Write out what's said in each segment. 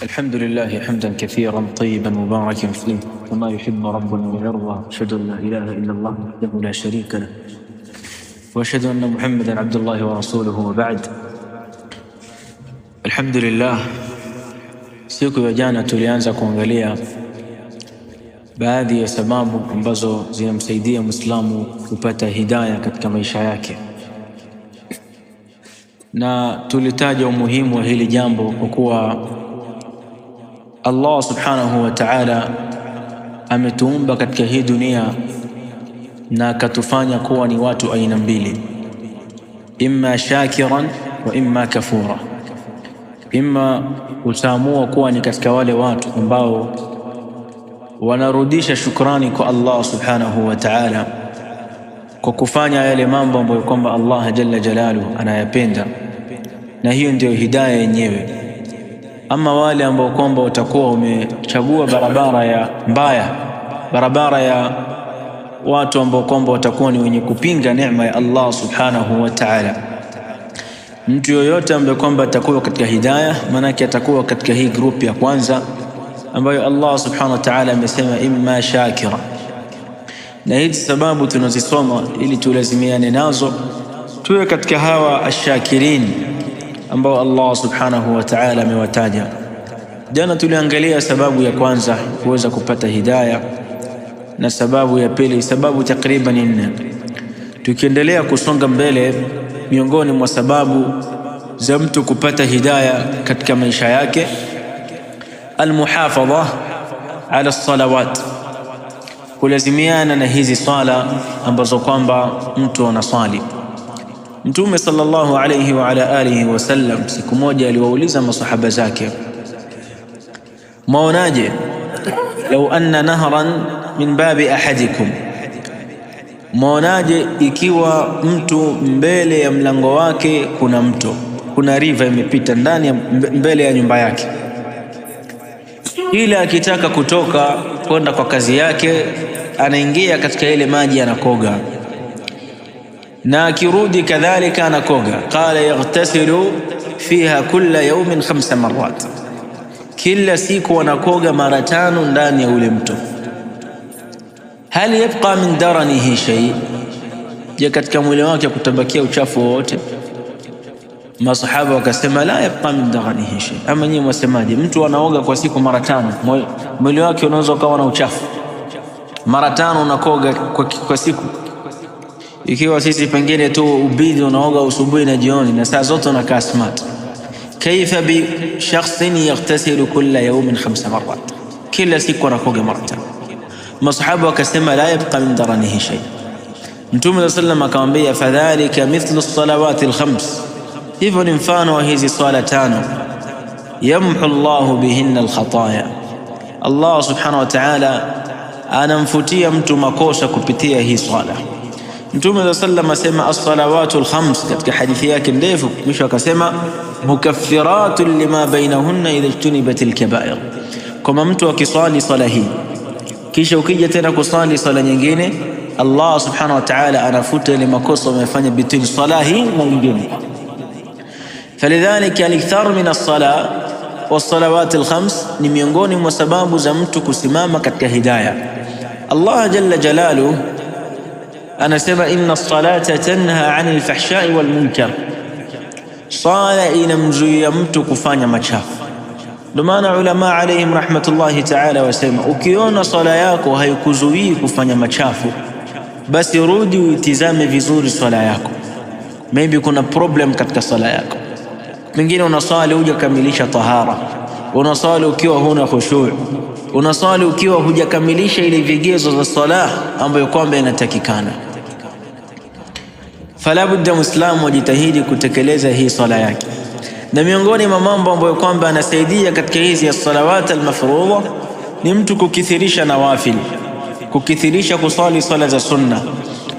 الحمد لله حمدا كثيرا طيبا مباركا فيه كما يحب ربنا ويرضى. أشهد أن لا إله إلا الله وحده لا شريك له، وأشهد أن محمدا عبد الله ورسوله. وبعد. Alhamdulillah, siku ya jana tulianza kuangalia baadhi ya sababu ambazo zinamsaidia Muislamu kupata hidayah katika maisha yake, na tulitaja umuhimu wa hili jambo kwa kuwa Allah subhanahu wa ta'ala ametuumba katika hii dunia na akatufanya kuwa ni watu aina mbili, imma shakiran wa imma kafura. Imma utaamua kuwa ni katika wale watu ambao wanarudisha shukrani kwa Allah subhanahu wa ta'ala kwa kufanya yale mambo ambayo kwamba Allah jalla jalaluhu anayapenda, na hiyo ndio hidayah yenyewe. Ama wale ambao kwamba watakuwa wamechagua barabara ya mbaya, barabara ya watu ambao kwamba watakuwa ni wenye kupinga neema ya Allah subhanahu wa ta'ala, mtu yoyote ambaye kwamba atakuwa katika hidayah, manake atakuwa katika hii group ya kwanza ambayo Allah subhanahu wa ta'ala amesema imma shakira. Na hizi sababu tunazisoma ili tulazimiane nazo, tuwe katika hawa ashakirin ambao Allah subhanahu wa ta'ala amewataja. Jana tuliangalia sababu ya kwanza kuweza kupata hidayah, na sababu ya pili, sababu takriban 4. Tukiendelea kusonga mbele, miongoni mwa sababu za mtu kupata hidayah katika maisha yake, almuhafadha ala salawat, kulazimiana na hizi swala ambazo kwamba mtu anaswali. Mtume sallallahu alayhi wa ala alihi wasallam siku moja aliwauliza masahaba zake, maonaje lau anna nahran min babi ahadikum, maonaje ikiwa mtu mbele ya mlango wake kuna mto, kuna river imepita ndani ya mbele ya nyumba yake, ila akitaka kutoka kwenda kwa kazi yake anaingia katika ile maji anakoga, na akirudi kadhalika anakoga. Qala yaghtasilu fiha kulla yawmin 5 marrat, kila siku anakoga mara 5 ndani ya ule mto. Hal yabqa min daranihi shay, je, katika mwili wake kutabakia uchafu wote? Masahaba wakasema la yabqa min daranihi shay. Ama nyinyi mwasemaje? Mtu anaoga kwa siku mara 5, mwili wake unaweza kuwa na uchafu mara 5 unakoga kwa siku? Ikiwa sisi pengine tu ubidi unaoga usubuhi na jioni na saa zote unakaa smart, kaifa bi shakhsin yaghtasilu kulla yawmin 5 marrat, kila siku anakoga mara 5? Masahaba wakasema la yabqa min daranihi shay. Mtume sallallahu akamwambia fadhalika mithlu as-salawati al-5, hivyo ni mfano wa hizi swala 5, yamhu Allahu bihinna al-khataya, Allah subhanahu wa ta'ala anamfutia mtu makosa kupitia hii swala. Mtume sallallahu asema as-salawatu al-5 katika hadithi yake ndefu, mwisho akasema mukaffiratun lima bainahunna idha ijtunibat al-kaba'ir, kama mtu akiswali swala hii kisha ukija tena kusali swala nyingine, Allah subhanahu wa ta'ala anafuta ile makosa umefanya between swala hii na nyingine. Falidhalika al-ikthar min as-salah was-salawat al-5 ni miongoni mwa sababu za mtu kusimama katika hidayah. Allah jalla jalaluhu anasema inna as-salata tanha 'anil fahsha'i wal munkar, sala inamzuia mtu kufanya machafu. Ndio maana ulama alayhim rahmatullahi ta'ala wasema, ukiona sala yako haikuzuii kufanya machafu, basi rudi uitizame vizuri sala yako, maybe kuna problem katika sala yako. Pengine unasali hujakamilisha tahara, unasali ukiwa huna khushu', unasali ukiwa hujakamilisha ile vigezo za sala ambayo kwamba inatakikana. Fala budda Muislamu ajitahidi kutekeleza hii sala yake. Na miongoni mwa mambo ambayo kwamba anasaidia katika hizi ya salawat al-mafruḍa ni mtu kukithirisha nawafil, kukithirisha kusali sala za sunna,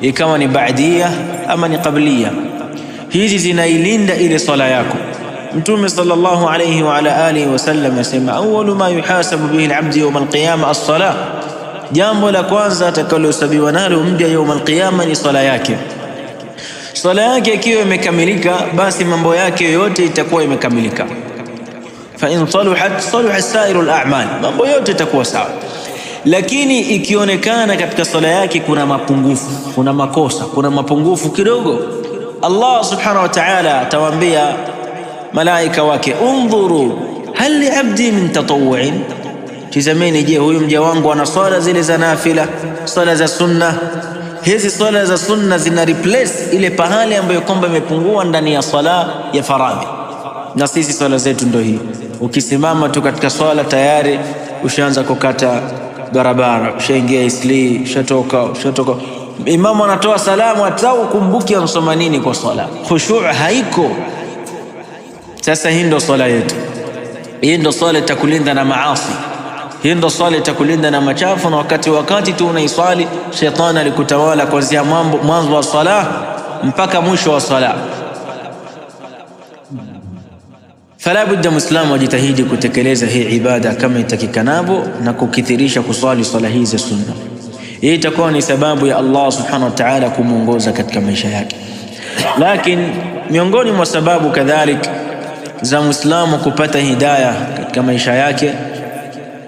ikawa ni ba'diyya ama ni qabliyya. Hizi zinailinda ile sala yako. Mtume sallallahu alayhi wa ala alihi wasallam yasema awwalu ma yuhasabu bihi al-'abdu yawm al-qiyamah as-salah, jambo la kwanza atakalohesabiwa nalo mja yawm al-qiyamah ni sala yake. Sala yake ikiwa imekamilika, basi mambo yake yote itakuwa imekamilika. fa in saluhat saluha sairul a'mal, mambo yote itakuwa sawa. Lakini ikionekana katika swala yake kuna mapungufu, kuna makosa, kuna mapungufu kidogo, Allah subhanahu wa ta'ala atawaambia malaika wake, undhuru hal li abdi min tatawwu'in, tizameni, je, huyu mja wangu ana swala zile za nafila, swala za sunna. Hizi swala za sunna zina replace ile pahali ambayo kwamba imepungua ndani ya swala ya faradhi. Na sisi swala zetu ndio hii, ukisimama tu katika swala tayari ushaanza kukata barabara, ushaingia isli, ushatoka. Imamu anatoa salamu, hata ukumbuki anasoma nini kwa swala, khushu' haiko. Sasa hii ndio swala yetu, hii ndio swala itakulinda na maasi, hii ndio swala itakulinda na machafu. Na wakati tu unaiswali, shetani alikutawala kuanzia mwanzo wa swala mpaka mwisho wa swala. Fala budda muislamu ajitahidi kutekeleza hii ibada kama itakikanavyo na kukithirisha kuswali swala hizi za sunna. Hii itakuwa ni sababu ya Allah subhanahu wa ta'ala kumuongoza katika maisha yake. Lakini miongoni mwa sababu kadhalik za muislamu kupata hidayah katika maisha yake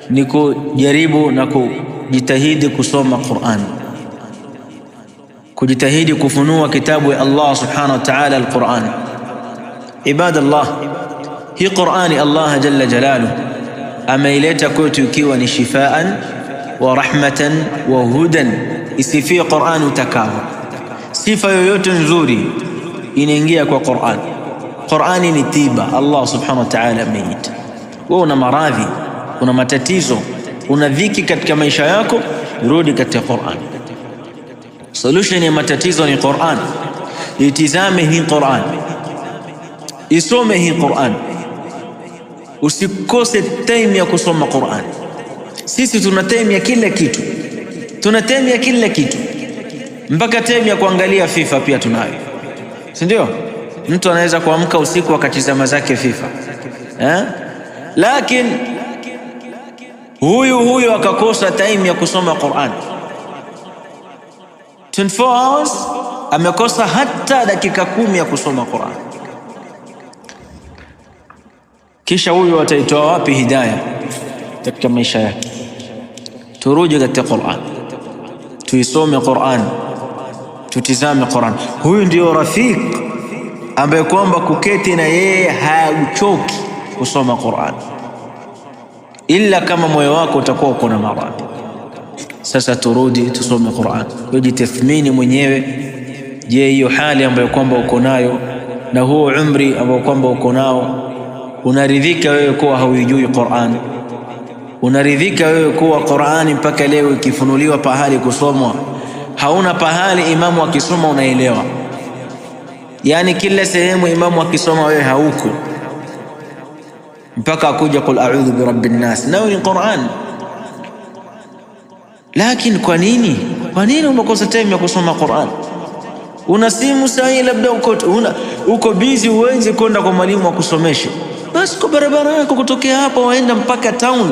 ni kujaribu na kujitahidi kusoma Qur'an, kujitahidi kufunua kitabu ya Allah subhanahu wa ta'ala, al-Qur'an. Ibadallah, hii Qur'ani Allah jalla jalaluhu ameileta kwetu ikiwa ni shifaan wa rahmatan wa hudan. Isifie Qur'an utakawa, sifa yoyote nzuri inaingia kwa Qur'an. Qur'ani ni tiba, Allah subhanahu wa ta'ala ameita. Wewe una maradhi, una matatizo, una dhiki katika maisha yako, rudi katika Qur'an. Solution ya matatizo ni Qur'an. Itizame hii Qur'an, isome hii Qur'an, usikose time ya kusoma Qur'an. Sisi tuna time ya kila kitu, tuna time ya kila kitu, mpaka time ya kuangalia FIFA pia tunayo, si ndio? Mtu anaweza kuamka usiku akatizama zake FIFA, lakini huyu akakosa time ya kusoma Qur'an. 24 hours amekosa hata dakika 10 ya kusoma Qur'an. Kisha huyu ataitoa wapi hidayah katika maisha yake? Turudi katika Qur'an, tuisome Qur'an, tutizame Qur'an. Huyu ndio rafiki ambaye kwamba kuketi na yeye hauchoki kusoma Qur'an, ila kama moyo wako utakuwa uko na maradhi. Sasa turudi tusome Qur'an, ujitathmini mwenyewe. Je, hiyo hali ambayo kwamba uko nayo na huo umri ambao kwamba uko nao, unaridhika wewe kuwa haujui Qur'an? Unaridhika wewe kuwa Qur'ani mpaka leo ikifunuliwa pahali kusomwa hauna pahali imamu akisoma unaelewa? Yani kila sehemu imamu akisoma wewe hauko, mpaka akuja qul a'udhu bi rabbin nas, na ni Qur'an. Lakini kwa nini umekosa time ya kusoma Qur'an? Una simu sahi, labda uko busy, uweze kwenda kwa mwalimu akusomeshe, basi kwa barabara yako kutokea hapa waenda mpaka town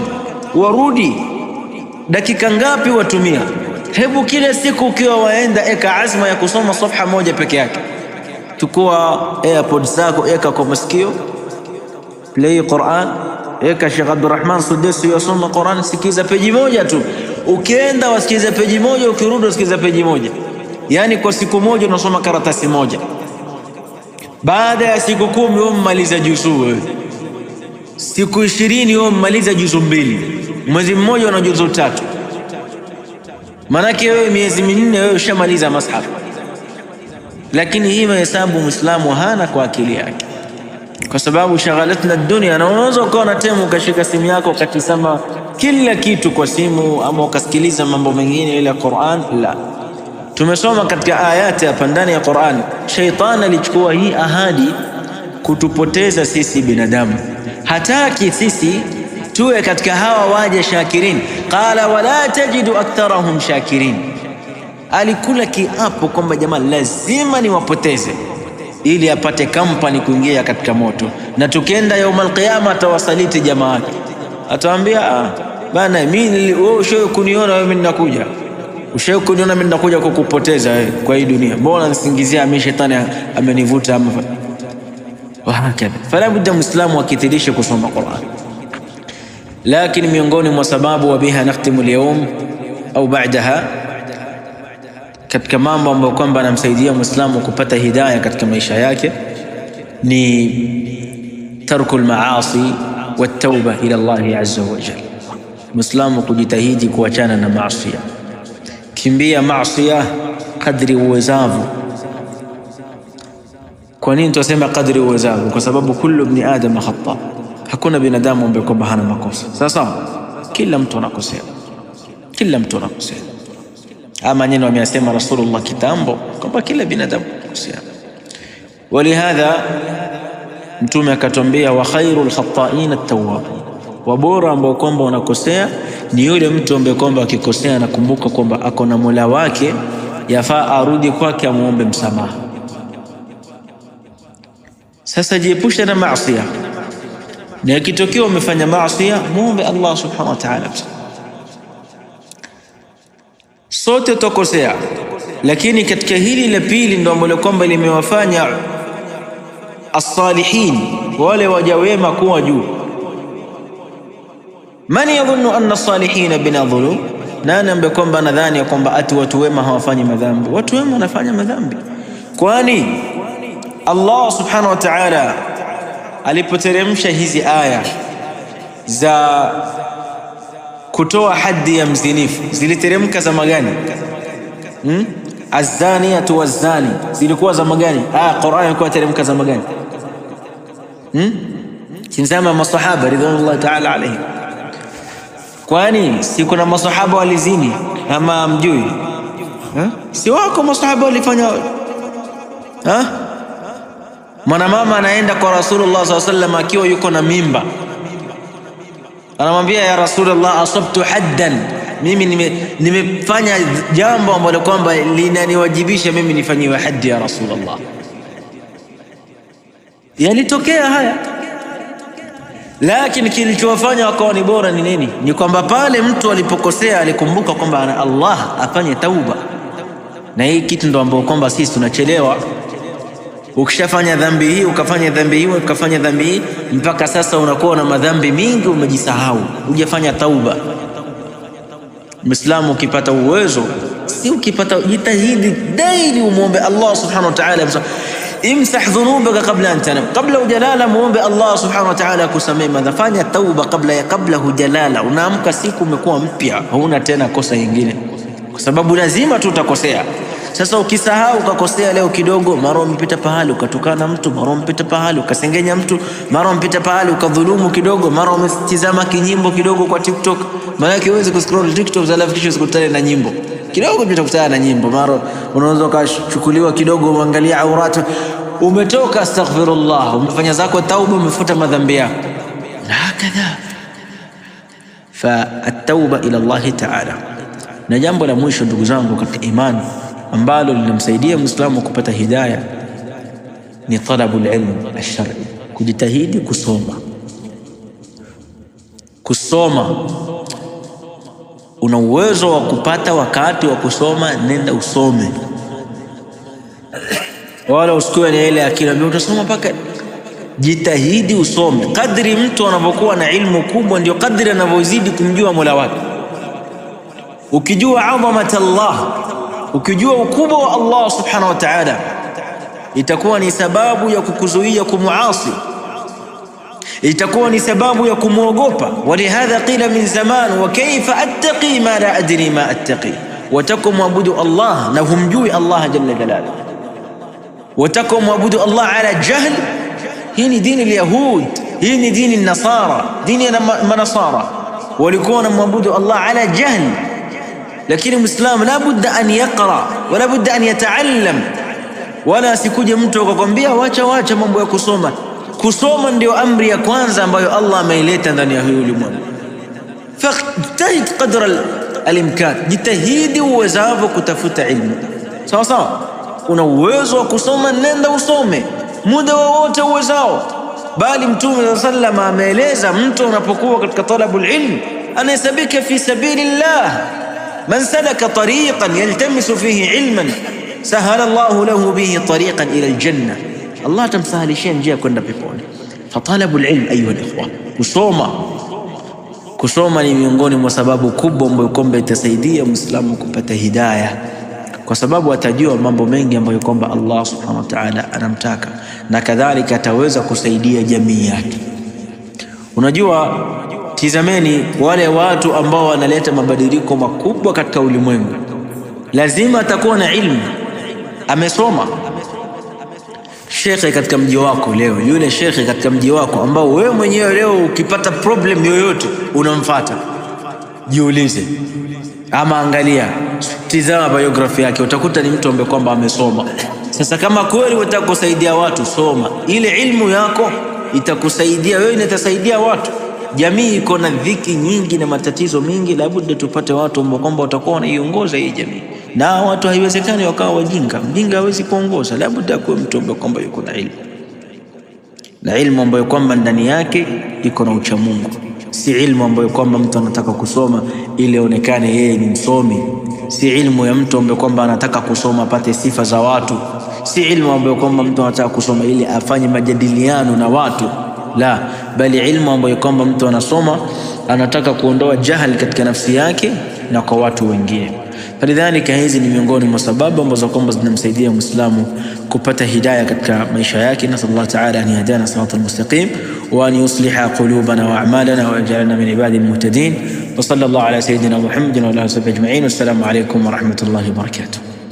warudi, dakika ngapi watumia? Hebu kila siku ukiwa waenda eka azma ya kusoma safha moja peke yake. Tukua AirPods zako, eka kwa masikio, play Qur'an, eka Sheikh Abdurrahman Sudesi yasoma Qur'an, sikiza peji moja tu. Ukienda wasikiza peji moja, ukirudi wasikiza peji moja. Yani kwa siku moja unasoma karatasi moja. Baada ya siku 10 wewe mmaliza juzuu wewe. Siku 20 wewe mmaliza juzuu 2. Mwezi mmoja una juzuu 3. Manake wewe miezi 4 wewe ushamaliza mashaf. Lakini hii mahesabu Muislamu hana kwa akili yake, kwa sababu shaghalatna dunia. Na unaweza ukawa na temu ukashika simu yako ukatizama kila kitu kwa simu, ama ukasikiliza mambo mengine ila Qur'an. La, tumesoma katika ayati hapa ndani ya Qur'an, shaitani alichukua hii ahadi kutupoteza sisi binadamu. Hataki sisi tuwe katika hawa waja shakirin. Qala wala tajidu aktharahum shakirin. Alikula kiapo kwamba jamaa lazima niwapoteze ili apate kampani kuingia katika moto, na tukienda yaumul qiyama atawasaliti jamaa yake, atawaambia bana, mimi wewe ushawahi kuniona wewe, mimi ninakuja, ushawahi kuniona mimi ninakuja kukupoteza wewe kwa hii dunia, mbona nisingizia mimi shetani amenivuta ama. Wahakadha. Fala budda Muislamu akithirishe kusoma Qur'an. Lakini miongoni mwa sababu, wa biha nakhtimu al-yawm au ba'daha, katika mambo ambayo kwamba anamsaidia Muislamu kupata hidayah katika maisha yake ni tarku al-maasi wa tauba ila Allah azza wa jalla. Muislamu kujitahidi kuachana na maasi. Kimbia maasi kadri uwezavyo. Kwa nini tunasema kadri uwezavyo? Kwa sababu kullu ibn adam khata, hakuna binadamu ambaye kwamba hana makosa. Sasa kila mtu anakosea, kila mtu anakosea. Maneno ameyasema Rasulullah kitambo kwamba kila binadamu anakosea. Walihadha Mtume akatuambia, wa khairul khata'in at-tawwab, wa bora ambao kwamba unakosea ni yule mtu ambaye kwamba akikosea anakumbuka kwamba ako na Mola wake, yafaa arudi kwake amuombe msamaha. Sasa jiepushe na maasi, na ikitokea umefanya maasi muombe Allah subhanahu wa ta'ala. Sote tukosea, lakini katika hili la pili ndio ambalo kwamba limewafanya as-salihin, wale waja wema, kuwa juu. Man yadhunnu anna as-salihin bina dhulum, nani ambaye kwamba nadhani kwamba ati watu wema hawafanyi madhambi? Watu wema wanafanya madhambi. Kwani Allah subhanahu wa ta'ala alipoteremsha hizi aya za kutoa haddi ya mzinifu, ziliteremka zama gani? Az-zaniyatu waz-zani zilikuwa zama gani? Qur'an ilikuwa teremka zama gani? Sinzama masahaba ridwanullah ta'ala alayhi. Kwani si kuna masahaba walizini ama mjui? Si wako masahaba walifanya? Mwanamama anaenda kwa Rasulullah sallallahu alaihi wasallam akiwa yuko na mimba, anamwambia, ya Rasulullah, asabtu haddan, mimi nimefanya jambo ambalo kwamba linaniwajibisha mimi nifanyiwe haddi ya Rasulullah. Yalitokea haya, lakini kilichowafanya wakawa ni bora ni nini? Ni kwamba pale mtu alipokosea alikumbuka kwamba ana Allah, afanye tauba. Na hii kitu ndo ambao kwamba sisi tunachelewa. Ukishafanya dhambi hii, ukafanya dhambi hii, ukafanya dhambi hii, mpaka sasa unakuwa na madhambi mingi, umejisahau, hujafanya tauba. Muislamu ukipata uwezo, si ukipata, jitahidi daily umuombe Allah subhanahu wa ta'ala, imsah dhunubaka qabla an tanam, qabla hujalala muombe Allah subhanahu wa ta'ala kusamehe madhambi. Fanya tauba kabla hujalala. Unaamka siku umekuwa mpya, hauna tena kosa lingine, kwa sababu lazima tutakosea. Sasa ukisahau ukakosea leo kidogo, mara umepita pahali ukatukana mtu, mara umepita pahali ukasengenya mtu, mara umepita pahali ukadhulumu kidogo, mara umetizama kinyimbo kidogo kwa TikTok. Maana yake huwezi kuscroll TikTok alafu kisha usikutane na nyimbo kidogo, utakutana na nyimbo. Mara unaweza kuchukuliwa kidogo, uangalia auratu, umetoka astaghfirullah, umefanya zako tauba, umefuta madhambi yako, na hakadha. Fa at-tauba ila Allah ta'ala. Na jambo la mwisho ndugu zangu katika imani ambalo linamsaidia Muislamu kupata hidayah ni talabul ilm ash-shar'i, kujitahidi kusoma. Una uwezo wa kupata wakati wa kusoma, nenda usome. Wala usikue na ile akili ambayo utasoma paka. Jitahidi usome. Kadri mtu anapokuwa na ilmu kubwa ndio kadri anavyozidi kumjua Mola wake. Ukijua adhamat Allah, ukijua ukubwa wa Allah subhanahu wa ta'ala, itakuwa ni sababu ya kukuzuia kumuasi, itakuwa ni sababu ya kumuogopa. Walihadha qila min zaman, wa kayfa attaqi ma la adri ma attaqi. Watakum abudu Allah, na humjui Allah jalla jalaluhu. Watakum abudu Allah ala jahl. Hii ni dini al-Yahud, hii ni dini al-Nasara, dini ya Manasara. Walikuwa wanamwabudu Allah ala jahl. Lakini Muislamu la budda an yaqra wa la budda an yataallam. Wala sikuje mtu akakwambia wacha mambo ya kusoma. Kusoma ndio amri ya kwanza ambayo Allah ameileta ndani ya huyu ulimwengu. Fajtahid qadra al-imkan, jitahidi uwezavyo kutafuta ilmu. Sawa sawa, una uwezo wa kusoma, nenda usome muda wowote uwezao. Bali Mtume sallallahu alayhi wasallam ameeleza mtu unapokuwa katika talabul ilm anahesabika fi sabilillah. Man salaka tariqan yaltamisu fihi ilman sahala Allahu lahu bihi tariqan ila aljanna, Allah tamsahilishia njia kwenda peponi. Fatalabul ilm ayuha alikhwan, Kusoma ni miongoni mwa sababu kubwa ambayo kwamba itasaidia Muislamu kupata hidayah, kwa sababu atajua mambo mengi ambayo kwamba Allah subhanahu wa ta'ala anamtaka, na kadhalika ataweza kusaidia jamii yake. Unajua, tizameni wale watu ambao wanaleta mabadiliko makubwa katika ulimwengu, lazima atakuwa na ilmu, amesoma. Shekhe katika mji wako leo, yule shekhe katika mji wako ambao wewe mwenyewe leo ukipata problem yoyote unamfuata, jiulize ama angalia, tizama biography yake, utakuta ni mtu ambaye kwamba amesoma. Sasa kama kweli unataka kusaidia watu, soma. Ile ilmu yako itakusaidia wewe na itasaidia watu. Jamii iko na dhiki nyingi na matatizo mingi, labda tupate watu ambao kwamba watakuwa wanaiongoza hii jamii. Na watu haiwezekani wakawa wajinga. Mjinga hawezi kuongoza, labda kuwe mtu ambaye kwamba yuko na ilmu, na ilmu ambayo kwamba ndani yake iko na ucha Mungu. Si ilmu ambayo kwamba mtu anataka kusoma ili aonekane yeye ni msomi. Si ilmu ya mtu ambaye kwamba anataka kusoma apate sifa za watu. Si ilmu ambayo kwamba mtu anataka kusoma ili afanye majadiliano na watu. La, bali ilmu ambayo kwamba mtu anasoma anataka kuondoa jahili katika nafsi yake na kwa watu wengine. Falidhalika, hizi ni miongoni mwa sababu ambazo kwamba zinamsaidia Muislamu kupata hidayah katika maisha yake. Nasallallahu ta'ala an yahdana siratal mustaqim wa an yusliha qulubana wa a'malana wa yaj'alna min ibadil muhtadin. Wa sallallahu ala sayyidina Muhammadin wa ala alihi wa sahbihi ajma'in. Wassalamu alaykum wa rahmatullahi wa barakatuh.